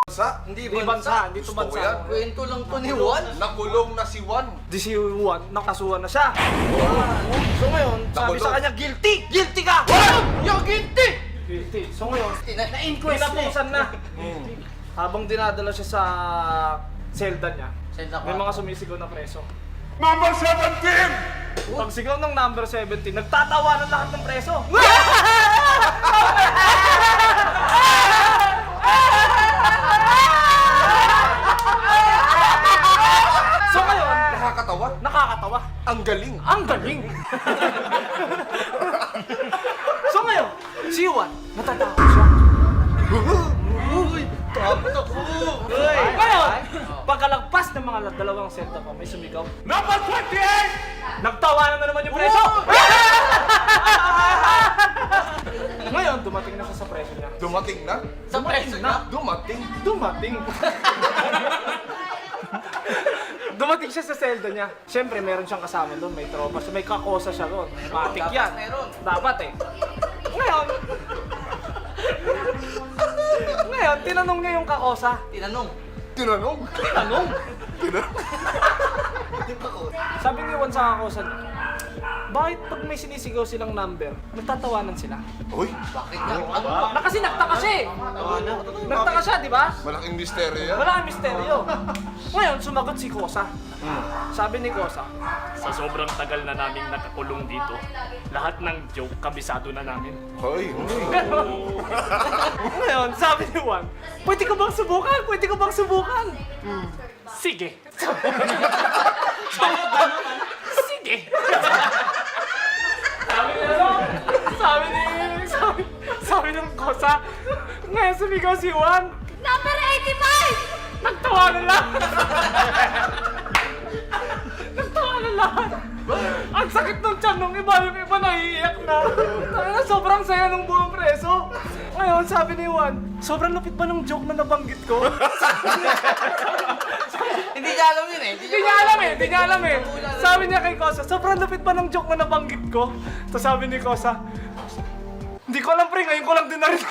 Hindi Hindi bansa. bansa, hindi to Gusto ko bansa. yan. Kwento lang to ni Juan. Nakulong na si Juan. Di si Juan, nakasuhan na siya. So ngayon, sabi Nakulong. sa kanya, guilty! Guilty ka! Yung guilty! Guilty. So ngayon, Na-inquest pinapusan na. Habang dinadala siya sa selda niya, may mga sumisigaw na preso. Number 17! Pag sigaw ng number 17, nagtatawa ng lahat ng preso. So ngayon, Nakakatawa. nakakatawa. Ang galing. Ang galing! So ngayon, si Juan, natatakot siya. Uy! Takot ako! Ngayon, pagkalagpas ng mga dalawang selda pa, may sumigaw. Number 28! Nagtawanan na naman yung preso! Ngayon, dumating na siya sa preso niya. Dumating na? Sa preso na? Dumating. Dumating! Dumating siya sa selda niya. Siyempre, meron siyang kasama doon. May tropa siya. May kakosa siya doon. Matik yan. Meron. Dapat eh. Ngayon, tinanong niya yung kakosa. Tinanong. Tinanong. Tinanong? Sabi ni Juan sa kakosa niya, bakit pag may sinisigaw silang number, nagtatawanan sila? Uy, Bakit nga? Ano? Kasi nagtaka siya eh. Nagtaka siya, di ba? malaking misteryo yan. Wala kang misteryo. Ngayon, sumagot si Kosa. Sabi ni Kosa, Sa sobrang tagal na naming nakakulong dito, lahat ng joke kabisado na namin. Hoy, ngayon, sabi ni Juan, pwede ko bang subukan? Pwede ko bang subukan? Sige! Sige! Sabi ni ano? Sabi ng Kosa, ngayon sumigaw si Juan, Number 85! nagtawa na lang. Nagtawa na lang. Ang sakit ng tiyan nung iba, yung iba naiiyak na. Sobrang saya ng buong preso. Ngayon, sabi ni Juan, sobrang lupit ba ng joke na nabanggit ko? Hindi niya alam yun eh. Hindi niya alam eh. Sabi niya kay Kosa, sobrang lupit ba ng joke na nabanggit ko? Tapos sabi ni Kosa, hindi ko alam pre, ngayon ko lang din narinig.